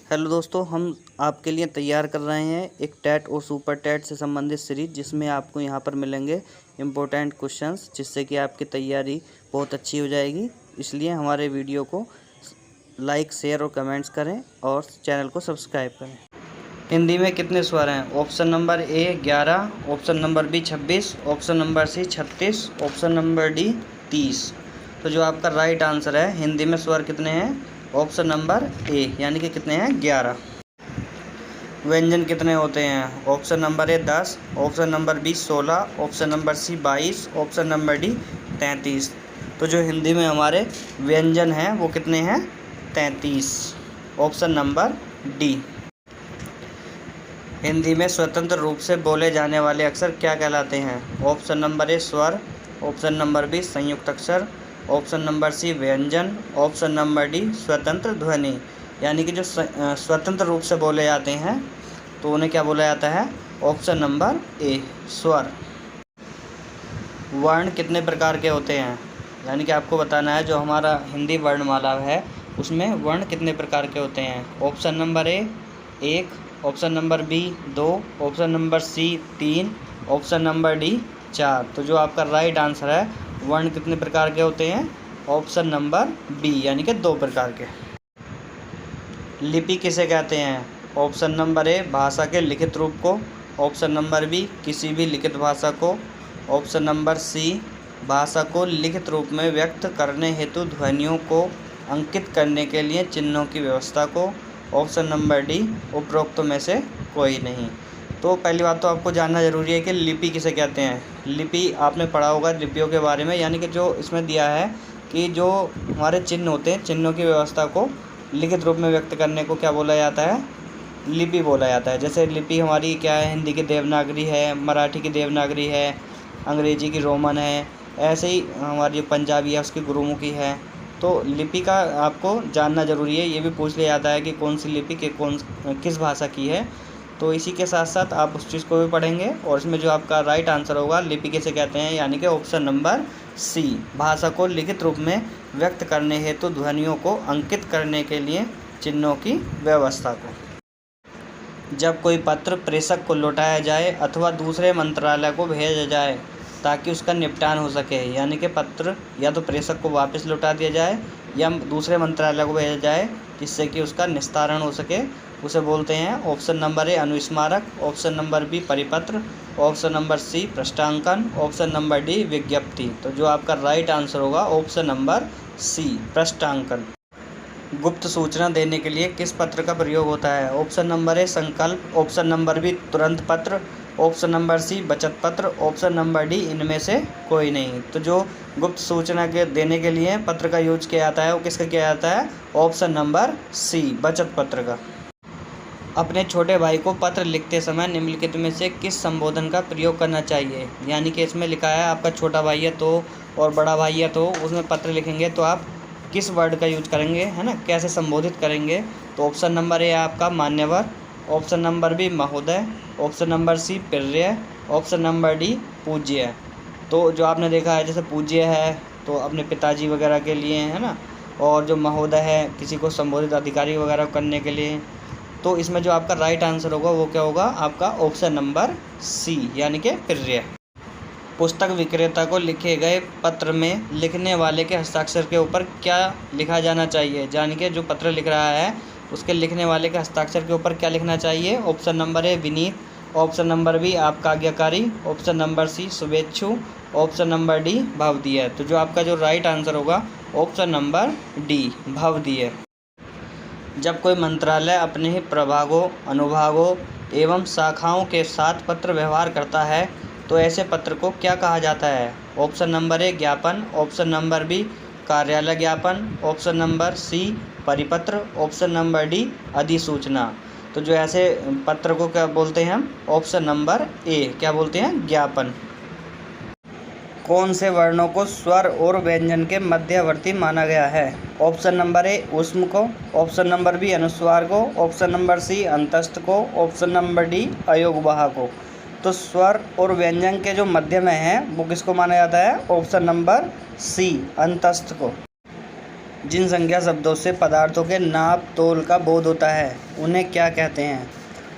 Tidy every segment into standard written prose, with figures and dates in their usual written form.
Hello दोस्तों, हम आपके लिए तैयार कर रहे हैं एक टेट और सुपर टेट से संबंधित सीरीज, जिसमें आपको यहां पर मिलेंगे इम्पोर्टेंट क्वेश्चंस, जिससे कि आपकी तैयारी बहुत अच्छी हो जाएगी। इसलिए हमारे वीडियो को लाइक, शेयर और कमेंट्स करें और चैनल को सब्सक्राइब करें। हिंदी में कितने स्वर हैं? Option number A 11, option number B 26, option number C 36, option number D 30। तो जो आपका राइट आंसर है, हिंदी में स्वर कितने हैं? ऑप्शन नंबर ए, यानी कि कितने हैं? 11। व्यंजन कितने होते हैं? Option number A 10, option number B 16, option number C 22, option number D 33। तो जो हिंदी में हमारे व्यंजन हैं वो कितने हैं? 33। Option number D. हिंदी में स्वतंत्र रूप से बोले जाने वाले अक्षर क्या कहलाते हैं? ऑप्शन नंबर ए स्वर, ऑप्शन नंबर बी संयुक्त अक्षर, ऑप्शन नंबर सी व्यंजन, ऑप्शन नंबर डी स्वतंत्र ध्वनि। यानी कि जो स्वतंत्र रूप से बोले जाते हैं तो उन्हें क्या बोला जाता है? ऑप्शन नंबर ए स्वर। वर्ण कितने प्रकार के होते हैं? यानी कि आपको बताना है जो हमारा हिंदी वर्णमाला है उसमें वर्ण कितने प्रकार के होते हैं। Option number A 1, option number B 2, option number C 3, option number D 4। तो जो आपका राइट आंसर है, वर्ण कितने प्रकार के होते हैं? ऑप्शन नंबर बी, यानी कि 2 प्रकार के। लिपि किसे कहते हैं? ऑप्शन नंबर ए भाषा के लिखित रूप को, ऑप्शन नंबर बी किसी भी लिखित भाषा को, ऑप्शन नंबर सी भाषा को लिखित रूप में व्यक्त करने हेतु ध्वनियों को अंकित करने के लिए चिन्हों की व्यवस्था को, ऑप्शन नंबर डी उपरोक्त में से कोई नहीं। तो पहली बात तो आपको जानना ज़रूरी है कि लिपि किसे कहते हैं। लिपि आपने पढ़ा होगा लिपियों के बारे में, यानी कि जो इसमें दिया है कि जो हमारे चिन्ह होते हैं, चिन्हों की व्यवस्था को लिखित रूप में व्यक्त करने को क्या बोला जाता है? लिपि बोला जाता है। जैसे लिपि हमारी क्या है? हिंदी की देवनागरी है, मराठी की देवनागरी है, अंग्रेजी की रोमन है, ऐसे ही हमारी पंजाबी है उसकी गुरुमुखी है। तो लिपि का आपको जानना ज़रूरी है। ये भी पूछ लिया जाता है कि कौन सी लिपि के किस भाषा की है। तो इसी के साथ साथ आप उस चीज़ को भी पढ़ेंगे और इसमें जो आपका राइट आंसर होगा, लिपि किसे कहते हैं, यानी कि ऑप्शन नंबर सी भाषा को लिखित रूप में व्यक्त करने हेतु ध्वनियों को अंकित करने के लिए चिन्हों की व्यवस्था को। जब कोई पत्र प्रेषक को लौटाया जाए अथवा दूसरे मंत्रालय को भेजा जाए ताकि उसका निपटान हो सके, यानी कि पत्र या तो प्रेषक को वापस लौटा दिया जाए या दूसरे मंत्रालय को भेजा जाए जिससे कि उसका निस्तारण हो सके, उसे बोलते हैं ऑप्शन नंबर ए अनुस्मारक, ऑप्शन नंबर बी परिपत्र, ऑप्शन नंबर सी पृष्ठांकन, ऑप्शन नंबर डी विज्ञप्ति। तो जो आपका राइट आंसर होगा ऑप्शन नंबर सी पृष्ठांकन। गुप्त सूचना देने के लिए किस पत्र का प्रयोग होता है? ऑप्शन नंबर ए संकल्प, ऑप्शन नंबर बी तुरंत पत्र, ऑप्शन नंबर सी बचत पत्र, ऑप्शन नंबर डी इनमें से कोई नहीं। तो जो गुप्त सूचना के देने के लिए पत्र का यूज किया जाता है वो किसका किया जाता है? ऑप्शन नंबर सी बचत पत्र का। अपने छोटे भाई को पत्र लिखते समय निम्नलिखित में से किस संबोधन का प्रयोग करना चाहिए? यानी कि इसमें लिखा है आपका छोटा भाई है तो और बड़ा भाई है तो उसमें पत्र लिखेंगे तो आप किस वर्ड का यूज करेंगे, है ना, कैसे संबोधित करेंगे? तो ऑप्शन नंबर ए आपका मान्यवर, ऑप्शन नंबर बी महोदय, ऑप्शन नंबर सी प्रिय, ऑप्शन नंबर डी पूज्य। तो जो आपने देखा है जैसे पूज्य है तो अपने पिताजी वगैरह के लिए, है ना, और जो महोदय है किसी को संबोधित अधिकारी वगैरह करने के लिए। तो इसमें जो आपका राइट आंसर होगा वो क्या होगा? आपका ऑप्शन नंबर सी, यानी कि प्रिय। पुस्तक विक्रेता को लिखे गए पत्र में लिखने वाले के हस्ताक्षर के ऊपर क्या लिखा जाना चाहिए? यानी कि जो पत्र लिख रहा है उसके लिखने वाले के हस्ताक्षर के ऊपर क्या लिखना चाहिए? ऑप्शन नंबर ए विनीत, ऑप्शन नंबर बी आपका आज्ञाकारी, ऑप्शन नंबर सी शुभेच्छु, ऑप्शन नंबर डी भवदीय। तो जो आपका जो राइट आंसर होगा ऑप्शन नंबर डी भवदीय। जब कोई मंत्रालय अपने ही प्रभागों, अनुभागों एवं शाखाओं के साथ पत्र व्यवहार करता है तो ऐसे पत्र को क्या कहा जाता है? ऑप्शन नंबर ए ज्ञापन, ऑप्शन नंबर बी कार्यालय ज्ञापन, ऑप्शन नंबर सी परिपत्र, ऑप्शन नंबर डी अधिसूचना। तो जो ऐसे पत्र को क्या बोलते हैं हम? ऑप्शन नंबर ए क्या बोलते हैं? ज्ञापन। कौन से वर्णों को स्वर और व्यंजन के मध्यवर्ती माना गया है? ऑप्शन नंबर ए ऊष्म को, ऑप्शन नंबर बी अनुस्वार को, ऑप्शन नंबर सी अंतस्थ को, ऑप्शन नंबर डी अयोगवाह को। तो स्वर और व्यंजन के जो मध्य में है वो किसको माना जाता है? ऑप्शन नंबर सी अंतस्थ को। जिन संख्या शब्दों से पदार्थों के नाप तोल का बोध होता है उन्हें क्या कहते हैं?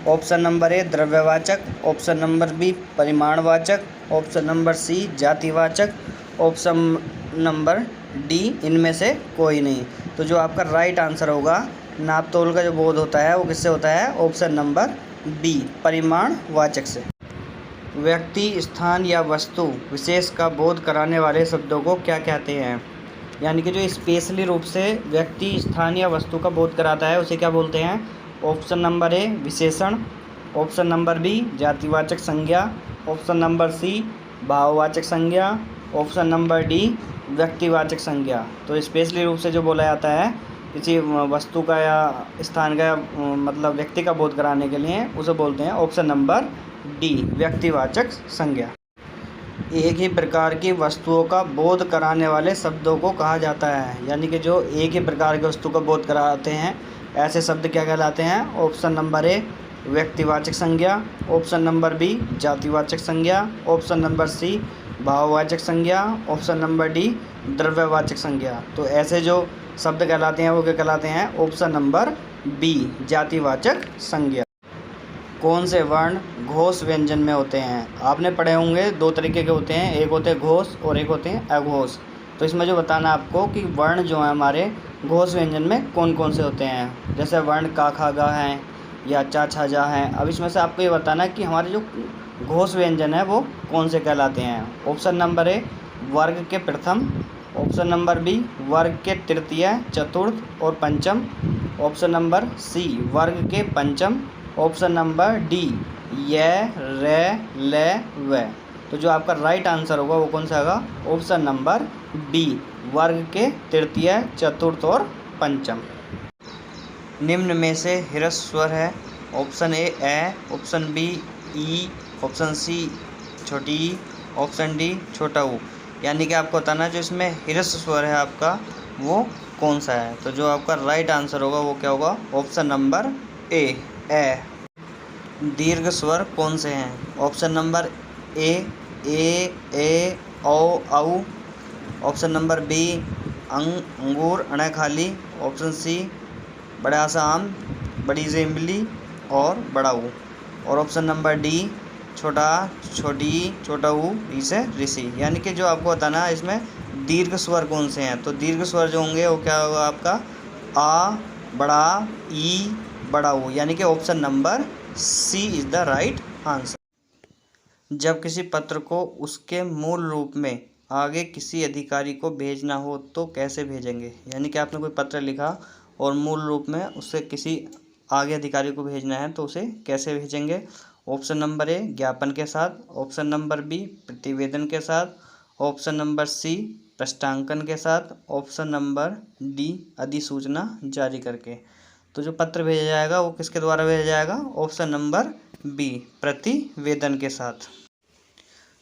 ऑप्शन नंबर ए द्रव्यवाचक, ऑप्शन नंबर बी परिमाणवाचक, ऑप्शन नंबर सी जातिवाचक, ऑप्शन नंबर डी इनमें से कोई नहीं। तो जो आपका राइट आंसर होगा, नाप तोल का जो बोध होता है वो किससे होता है? ऑप्शन नंबर बी परिमाणवाचक से। व्यक्ति, स्थान या वस्तु विशेष का बोध कराने वाले शब्दों को क्या कहते हैं? यानी कि जो स्पेशली रूप से व्यक्ति, स्थान या वस्तु का बोध कराता है उसे क्या बोलते हैं? ऑप्शन नंबर ए विशेषण, ऑप्शन नंबर बी जातिवाचक संज्ञा, ऑप्शन नंबर सी भाववाचक संज्ञा, ऑप्शन नंबर डी व्यक्तिवाचक संज्ञा। तो स्पेशली रूप से जो बोला जाता है किसी वस्तु का या स्थान का मतलब व्यक्ति का बोध कराने के लिए उसे बोलते हैं ऑप्शन नंबर डी व्यक्तिवाचक संज्ञा। एक ही प्रकार की वस्तुओं का बोध कराने वाले शब्दों को कहा जाता है। यानी कि जो एक ही प्रकार की वस्तु का बोध कराते हैं ऐसे शब्द क्या कहलाते हैं? ऑप्शन नंबर ए व्यक्तिवाचक संज्ञा, ऑप्शन नंबर बी जातिवाचक संज्ञा, ऑप्शन नंबर सी भाववाचक संज्ञा, ऑप्शन नंबर डी द्रव्यवाचक संज्ञा। तो ऐसे जो शब्द कहलाते हैं वो क्या कहलाते हैं? ऑप्शन नंबर बी जातिवाचक संज्ञा। कौन से वर्ण घोष व्यंजन में होते हैं? आपने पढ़े होंगे दो तरीके के होते हैं, एक होते हैं घोष और एक होते हैं अघोष। तो इसमें जो बताना आपको कि वर्ण जो है हमारे घोष व्यंजन में कौन कौन से होते हैं। जैसे वर्ण का खा गा हैं या चा छा जा हैं। अब इसमें से आपको ये बताना कि हमारे जो घोष व्यंजन है वो कौन से कहलाते हैं। ऑप्शन नंबर ए वर्ग के प्रथम, ऑप्शन नंबर बी वर्ग के तृतीय, चतुर्थ और पंचम, ऑप्शन नंबर सी वर्ग के पंचम, ऑप्शन नंबर डी य रे ले व। तो जो आपका राइट आंसर होगा वो कौन सा होगा? ऑप्शन नंबर बी वर्ग के तृतीय, चतुर्थ और पंचम। निम्न में से ह्रस्व स्वर है। ऑप्शन ए, ऑप्शन बी ई, ऑप्शन सी छोटी ई, ऑप्शन डी छोटा ऊ। यानी कि आपको बताना जो इसमें ह्रस्व स्वर है आपका वो कौन सा है। तो जो आपका राइट आंसर होगा वो क्या होगा? Option number A. दीर्घ स्वर कौन से हैं? ऑप्शन नंबर ए औ औ, ऑप्शन नंबर बी अंगूर अण खाली, ऑप्शन सी बड़ा सा आम, बड़ी सी इमली और बड़ा ऊ, और ऑप्शन नंबर डी छोटा छोटी छोटा ऊ इसे ऋषि। यानी कि जो आपको बताना है इसमें दीर्घ स्वर कौन से हैं। तो दीर्घ स्वर जो होंगे वो क्या होगा आपका? आ बड़ा, ई बड़ा ऊ। यानी कि option number C is the right answer. जब किसी पत्र को उसके मूल रूप में आगे किसी अधिकारी को भेजना हो तो कैसे भेजेंगे? यानी कि आपने कोई पत्र लिखा और मूल रूप में उससे किसी आगे अधिकारी को भेजना है तो उसे कैसे भेजेंगे? ऑप्शन नंबर ए ज्ञापन के साथ, ऑप्शन नंबर बी प्रतिवेदन के साथ, ऑप्शन नंबर सी पृष्ठांकन के साथ, ऑप्शन नंबर डी अधिसूचना जारी करके। तो जो पत्र भेजा जाएगा वो किसके द्वारा भेजा जाएगा? ऑप्शन नंबर बी प्रतिवेदन के साथ।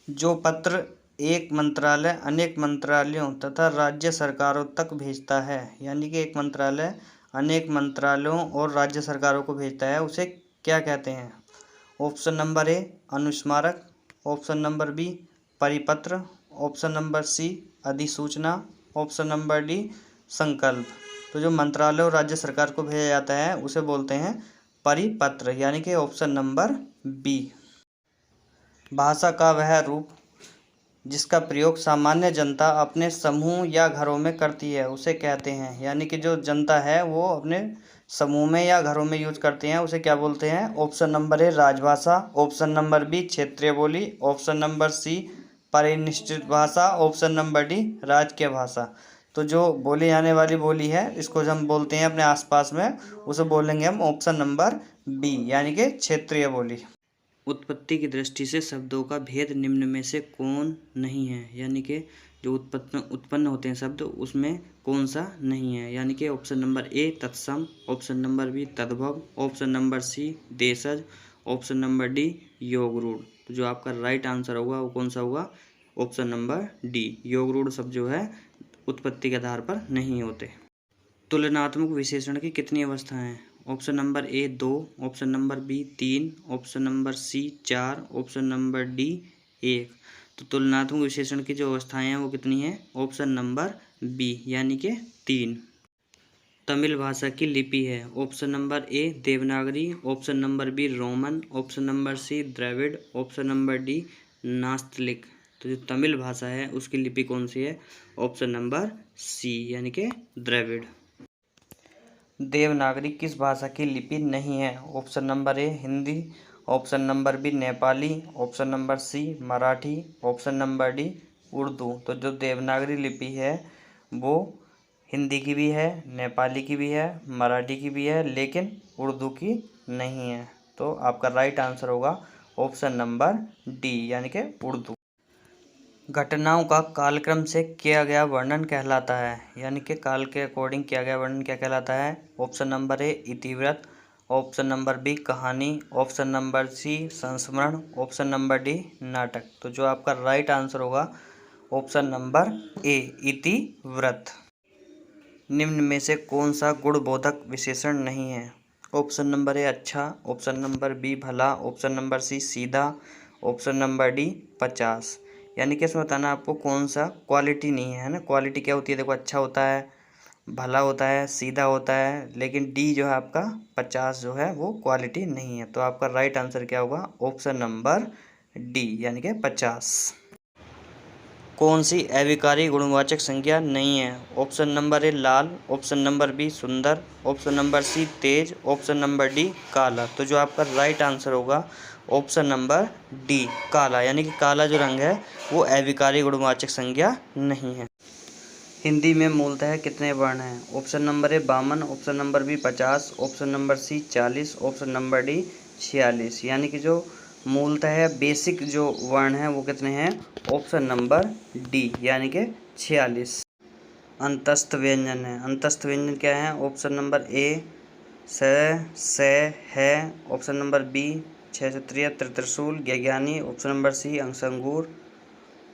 जो पत्र एक मंत्रालय अनेक मंत्रालयों तथा राज्य सरकारों तक भेजता है, यानी कि एक मंत्रालय अनेक मंत्रालयों और राज्य सरकारों को भेजता है, उसे क्या कहते हैं? ऑप्शन नंबर ए अनुस्मारक, ऑप्शन नंबर बी परिपत्र, ऑप्शन नंबर सी अधिसूचना, ऑप्शन नंबर डी संकल्प। तो जो मंत्रालय और राज्य सरकार को भेजा जाता है उसे बोलते हैं परिपत्र, यानी कि ऑप्शन नंबर बी। भाषा का वह रूप जिसका प्रयोग सामान्य जनता अपने समूह या घरों में करती है उसे कहते हैं। यानी कि जो जनता है वो अपने समूह में या घरों में यूज करते हैं उसे क्या बोलते हैं? ऑप्शन नंबर ए राजभाषा, ऑप्शन नंबर बी क्षेत्रीय बोली, ऑप्शन नंबर सी परिनिष्ठित भाषा, ऑप्शन नंबर डी राजकीय भाषा। तो जो बोली जाने वाली बोली है इसको जो हम बोलते हैं अपने आसपास में उसे बोलेंगे हम ऑप्शन नंबर बी, यानी कि क्षेत्रीय बोली। उत्पत्ति की दृष्टि से शब्दों का भेद निम्न में से कौन नहीं है? यानी कि जो उत्पन्न होते हैं शब्द उसमें कौन सा नहीं है? यानी कि ऑप्शन नंबर ए तत्सम, ऑप्शन नंबर बी तद्भव, ऑप्शन नंबर सी देशज, ऑप्शन नंबर डी योग रूढ़। तो जो आपका राइट आंसर होगा वो कौन सा होगा? ऑप्शन नंबर डी योग रूढ़ शब्द जो है उत्पत्ति के आधार पर नहीं होते। तुलनात्मक विशेषण की कितनी अवस्थाएं हैं? Option number A 2, option number B 3, option number C 4, option number D 1। तो तुलनात्मक विशेषण की जो अवस्थाएं हैं वो कितनी हैं? ऑप्शन नंबर बी यानी कि 3। तमिल भाषा की लिपि है? Option number A Devanagari, option number B Roman, option number C Dravid, option number D Nastaliq. तो जो तमिल भाषा है उसकी लिपि कौन सी है? ऑप्शन नंबर सी यानी कि द्रविड़। देवनागरी किस भाषा की लिपि नहीं है? Option number A Hindi, option number B Nepali, option number C Marathi, option number D Urdu. तो जो देवनागरी लिपि है वो हिंदी की भी है, नेपाली की भी है, मराठी की भी है, लेकिन उर्दू की नहीं है। तो आपका राइट आंसर होगा ऑप्शन नंबर डी यानी कि उर्दू। घटनाओं का कालक्रम से किया गया वर्णन कहलाता है, यानी कि काल के अकॉर्डिंग किया गया वर्णन क्या कहलाता है? ऑप्शन नंबर ए इतिवृत्त, ऑप्शन नंबर बी कहानी, ऑप्शन नंबर सी संस्मरण, ऑप्शन नंबर डी नाटक। तो जो आपका राइट आंसर होगा ऑप्शन नंबर ए इतिवृत्त। निम्न में से कौन सा गुणबोधक विशेषण नहीं है? ऑप्शन नंबर ए अच्छा, ऑप्शन नंबर बी भला, ऑप्शन नंबर सी सीधा, ऑप्शन नंबर डी 50। यानी कि इसमें बताना आपको कौन सा क्वालिटी नहीं है ना। क्वालिटी क्या होती है? देखो अच्छा होता है, भला होता है, सीधा होता है, लेकिन डी जो है आपका 50 जो है वो क्वालिटी नहीं है। तो आपका राइट आंसर क्या होगा? ऑप्शन नंबर डी यानी कि 50। कौन सी अविकारी गुणवाचक संज्ञा नहीं है? ऑप्शन नंबर ए लाल, ऑप्शन नंबर बी सुंदर, ऑप्शन नंबर सी तेज, ऑप्शन नंबर डी काला। तो जो आपका राइट आंसर होगा ऑप्शन नंबर डी काला, यानी कि काला जो रंग है वो अविकारी गुणवाचक संज्ञा नहीं है। हिंदी में मूलतः कितने वर्ण हैं? Option number A 52, option number B 50, option number C 40, option number D 46। यानी कि जो मूलतः बेसिक जो वर्ण हैं वो कितने हैं? ऑप्शन नंबर डी यानी कि 46। अंतस्थ व्यंजन है। अंतस्थ व्यंजन क्या है? ऑप्शन नंबर ए स है, ऑप्शन नंबर बी छ क्षत्रिय त्रिशूल ज्ञानी, ऑप्शन नंबर सी अंगूर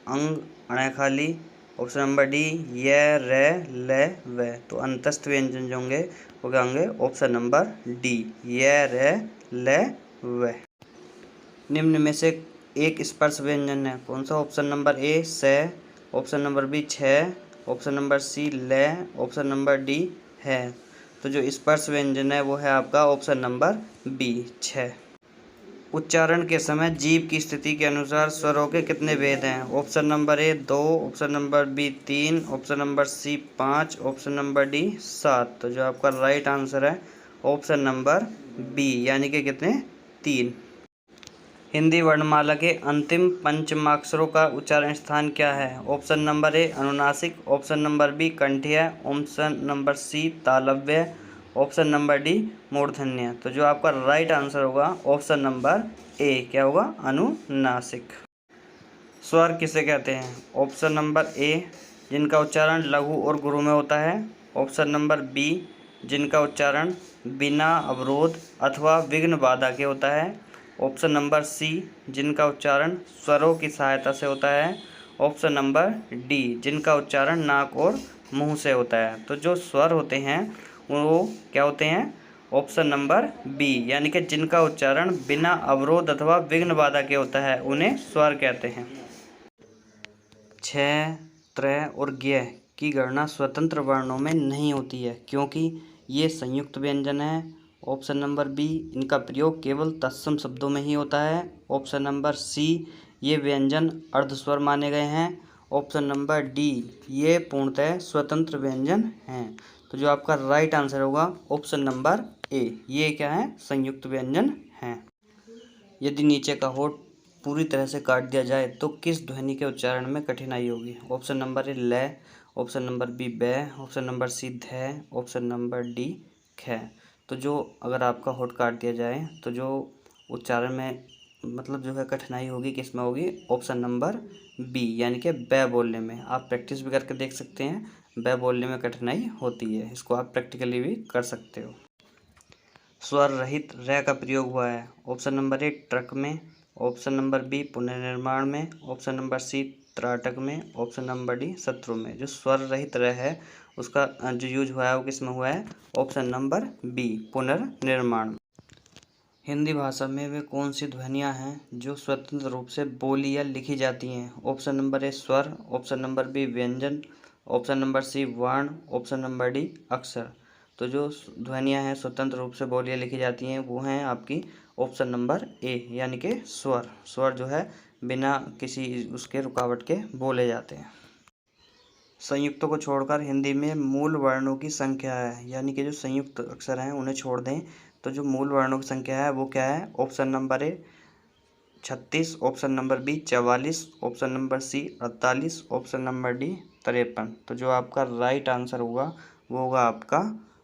अंग अणखाली, ऑप्शन नंबर डी य रे ले व। तो अंतस्थ व्यंजन जो होंगे वो क्या होंगे? ऑप्शन नंबर डी य रे ले व। निम्न में से एक स्पर्श व्यंजन है, कौन सा? ऑप्शन नंबर ए से, ऑप्शन नंबर बी छ, ऑप्शन नंबर सी ले, ऑप्शन नंबर डी है। तो जो स्पर्श व्यंजन है वो है आपका ऑप्शन नंबर बी छ। उच्चारण के समय जीभ की स्थिति के अनुसार स्वरों के कितने भेद हैं? Option number A 2, option number B 3, option number C 5, option number D 7। तो जो आपका राइट आंसर है ऑप्शन नंबर बी यानी कि कितने? 3। हिंदी वर्णमाला के अंतिम पंचमाक्षरों का उच्चारण स्थान क्या है? ऑप्शन नंबर ए अनुनासिक, ऑप्शन नंबर बी कंठीय, ऑप्शन नंबर सी तालव्य, ऑप्शन नंबर डी मूर्धन्य। तो जो आपका राइट आंसर होगा ऑप्शन नंबर ए क्या होगा? अनुनासिक। स्वर किसे कहते हैं? ऑप्शन नंबर ए जिनका उच्चारण लघु और गुरु में होता है, ऑप्शन नंबर बी जिनका उच्चारण बिना अवरोध अथवा विघ्न बाधा के होता है, ऑप्शन नंबर सी जिनका उच्चारण स्वरों की सहायता से होता है, ऑप्शन नंबर डी जिनका उच्चारण नाक और मुंह से होता है। तो जो स्वर होते हैं वो क्या होते हैं? ऑप्शन नंबर बी यानी कि जिनका उच्चारण बिना अवरोध अथवा विघ्न बाधा के होता है उन्हें स्वर कहते हैं। छ, त्र और ज्ञ की गणना स्वतंत्र वर्णों में नहीं होती है क्योंकि ये संयुक्त व्यंजन है। ऑप्शन नंबर बी इनका प्रयोग केवल तत्सम शब्दों में ही होता है, ऑप्शन नंबर सी ये व्यंजन अर्धस्वर माने गए हैं, ऑप्शन नंबर डी ये पूर्णतः स्वतंत्र व्यंजन हैं। तो जो आपका राइट आंसर होगा ऑप्शन नंबर ए ये क्या है? संयुक्त व्यंजन हैं। यदि नीचे का होठ पूरी तरह से काट दिया जाए तो किस ध्वनि के उच्चारण में कठिनाई होगी? ऑप्शन नंबर ए ल, ऑप्शन नंबर बी ब, ऑप्शन नंबर सी ध, ऑप्शन नंबर डी ख। तो जो अगर आपका होठ काट दिया जाए तो जो उच्चारण में मतलब जो है कठिनाई होगी किस में होगी? ऑप्शन नंबर बी यानी कि ब बोलने में। आप प्रैक्टिस भी करके देख सकते हैं, ब बोलने में कठिनाई होती है, इसको आप प्रैक्टिकली भी कर सकते हो। स्वर रहित र का प्रयोग हुआ है, ऑप्शन नंबर ए ट्रक में, ऑप्शन नंबर बी पुनर्निर्माण में, ऑप्शन नंबर सी त्राटक में, ऑप्शन नंबर डी शत्रु में। जो स्वर रहित र है उसका जो यूज हुआ है वो किस में हुआ है? ऑप्शन नंबर बी पुनर्निर्माण। हिंदी भाषा में वे कौन सी ध्वनियाँ हैं जो स्वतंत्र रूप से बोली या लिखी जाती हैं? ऑप्शन नंबर ए स्वर, ऑप्शन नंबर बी व्यंजन, ऑप्शन नंबर सी वर्ण, ऑप्शन नंबर डी अक्षर। तो जो ध्वनियाँ हैं स्वतंत्र रूप से बोलियाँ लिखी जाती हैं वो हैं आपकी ऑप्शन नंबर ए, यानी कि स्वर। स्वर जो है बिना किसी उसके रुकावट के बोले जाते हैं। संयुक्तों को छोड़कर हिंदी में मूल वर्णों की संख्या है, यानी कि जो संयुक्त अक्षर हैं उन्हें छोड़ दें तो जो मूल वर्णों की संख्या है वो क्या है? Option number A 36, option number B 44, option number C 48, option number D 53। तो जो आपका राइट आंसर होगा वो होगा आपका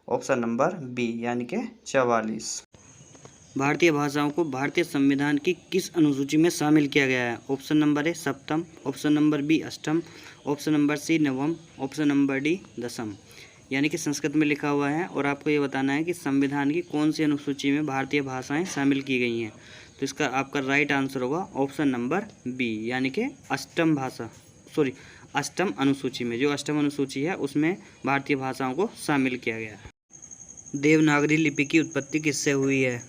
ऑप्शन नंबर बी, यानी कि 44। भारतीय भाषाओं को भारतीय संविधान की किस अनुसूची में शामिल किया गया है? ऑप्शन नंबर ए सप्तम, ऑप्शन नंबर बी अष्टम, ऑप्शन नंबर सी नवम, ऑप्शन नंबर डी दसम। यानी कि संस्कृत में लिखा हुआ है और आपको ये बताना है कि संविधान की कौन सी अनुसूची में भारतीय भाषाएं शामिल की गई हैं। तो इसका आपका राइट आंसर होगा ऑप्शन नंबर बी, यानी कि अष्टम अनुसूची में। जो अष्टम अनुसूची है उसमें भारतीय भाषाओं को शामिल किया गया है। देवनागरी लिपि की उत्पत्ति किससे हुई है?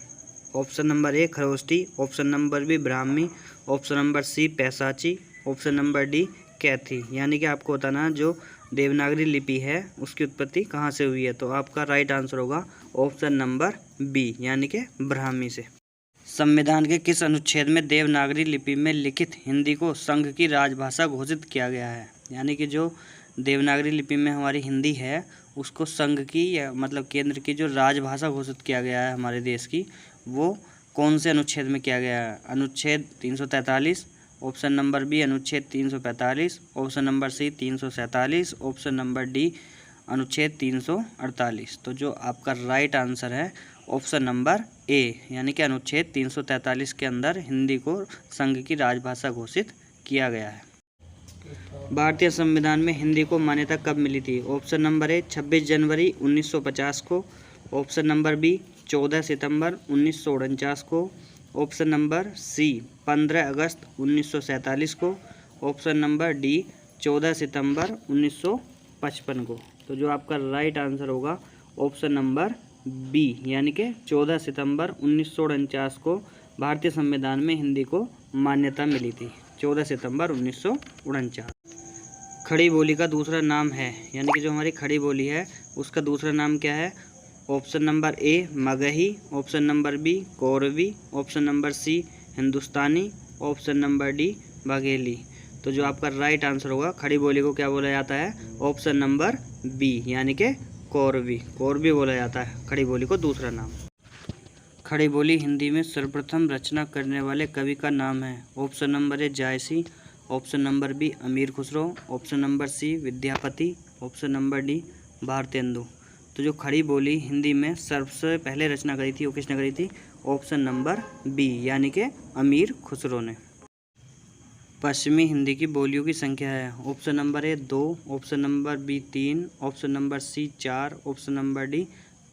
Option number A Kharosthi, option number B Brahmi, option number C Paishachi, option number D Kaithi. यानी कि आपको बताना जो देवनागरी लिपि है उसकी उत्पत्ति कहाँ से हुई है। तो आपका राइट आंसर होगा ऑप्शन नंबर बी, यानी कि ब्राह्मी से। संविधान के किस अनुच्छेद में देवनागरी लिपि में लिखित हिंदी को संघ की राजभाषा घोषित किया गया है? यानी कि जो देवनागरी लिपि में हमारी हिंदी है उसको संघ की या मतलब केंद्र की जो राजभाषा घोषित किया गया है हमारे देश की, वो कौन से अनुच्छेद में किया गया है? अनुच्छेद 343, ऑप्शन नंबर बी अनुच्छेद 345, option number C 347, option number D अनुच्छेद 348। तो जो आपका राइट आंसर है ऑप्शन नंबर ए, यानी कि अनुच्छेद 343 के अंदर हिंदी को संघ की राजभाषा घोषित किया गया है। भारतीय संविधान में हिंदी को मान्यता कब मिली थी? ऑप्शन नंबर ए 26 जनवरी 1950 को, ऑप्शन नंबर बी 14 सितंबर 1949 को, ऑप्शन नंबर सी 15 अगस्त 1947 को, ऑप्शन नंबर डी 14 सितंबर 1955 को। तो जो आपका राइट आंसर होगा ऑप्शन नंबर बी, यानी कि 14 सितंबर 1949 को भारतीय संविधान में हिंदी को मान्यता मिली थी। 14 सितंबर 1949। खड़ी बोली का दूसरा नाम है, यानी कि जो हमारी खड़ी बोली है उसका दूसरा नाम क्या है? Option number A Magahi, option number B Korvi, option number C Hindustani, option number D Bagheli. तो जो आपका राइट आंसर होगा खड़ी बोली को क्या बोला जाता है? ऑप्शन नंबर बी, यानी कि कोरवी। कोरवी बोला जाता है खड़ी बोली को दूसरा नाम। खड़ी बोली हिंदी में सर्वप्रथम रचना करने वाले कवि का नाम है? Option number A Jayasi, option number B Amir Khusro, option number C Vidyapati, option number D Bharatendu. तो जो खड़ी बोली हिंदी में सबसे पहले रचना करी थी वो किसने करी थी? ऑप्शन नंबर बी, यानी कि अमीर खुसरो ने। पश्चिमी हिंदी की बोलियों की संख्या है? Option number A 2, option number B 3, option number C 4, option number D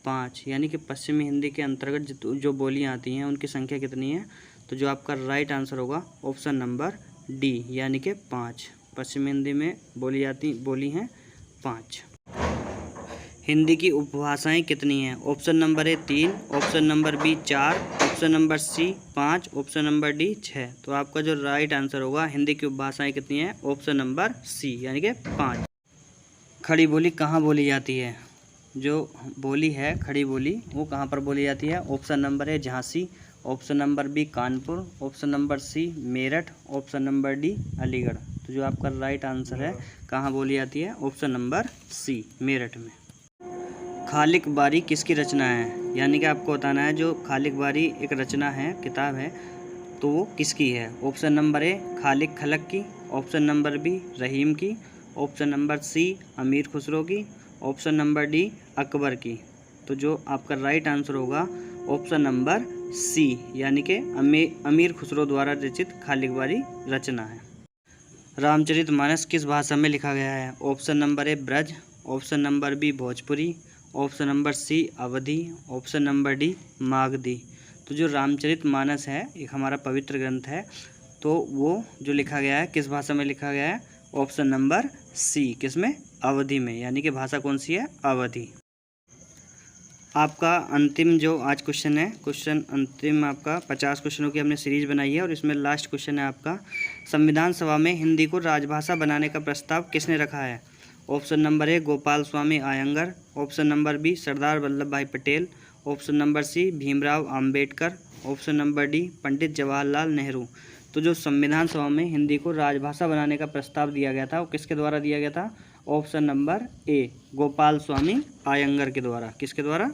5। यानी कि पश्चिमी हिंदी के अंतर्गत जो बोलियां आती हैं उनकी संख्या कितनी है? तो जो आपका राइट आंसर होगा ऑप्शन नंबर डी, यानी कि 5। पश्चिमी हिंदी में बोली हैं 5। हिंदी की उपभाषाएं कितनी हैं? Option number A 3, option number B 4, option number C 5, option number D 6। तो आपका जो राइट आंसर होगा हिंदी की उपभाषाएं कितनी हैं? ऑप्शन नंबर सी, यानी कि 5। खड़ी बोली कहाँ बोली जाती है? जो बोली है खड़ी बोली वो कहाँ पर बोली जाती है? Option number A Jhansi, option number B Kanpur, option number C Meerut, option number D Aligarh. तो जो आपका राइट आंसर है कहाँ बोली जाती है? ऑप्शन नंबर सी मेरठ में। खालिक बारी किसकी रचना है? यानी कि आपको बताना है जो खालिक बारी एक रचना है, किताब है, तो वो किसकी है? ऑप्शन नंबर ए खालिक खलक की, ऑप्शन नंबर बी रहीम की, ऑप्शन नंबर सी अमीर खुसरो की, ऑप्शन नंबर डी अकबर की। तो जो आपका राइट आंसर होगा ऑप्शन नंबर सी, यानी कि अमीर खुसरो द्वारा रचित खालिक बारी रचना है। रामचरितमानस किस भाषा में लिखा गया है? Option number A Braj, option number B Bhojpuri, option number C Awadhi, option number D Magadhi. तो जो रामचरितमानस है एक हमारा पवित्र ग्रंथ है, तो वो जो लिखा गया है किस भाषा में लिखा गया है? ऑप्शन नंबर सी, किसमें? अवधी में। यानी कि भाषा कौन सी है? अवधी। आपका अंतिम जो आज क्वेश्चन है, अंतिम आपका 50 क्वेश्चनों की हमने सीरीज बनाई है और इसमें लास्ट क्वेश्चन है आपका, संविधान सभा में हिंदी को राजभाषा बनाने का प्रस्ताव किसने रखा है? Option number A Gopal Swami Ayyangar. Option number B Sardar Vallabh Bhai Patel. Option number C Bhimrao Ambedkar. Option number D Pandit Jawaharlal Nehru. तो जो संविधान सभा में हिंदी को राजभाषा बनाने का प्रस्ताव दिया गया था वो किसके द्वारा दिया गया था? Option number A Gopal Swami Iyengar के द्वारा। किसके द्वारा?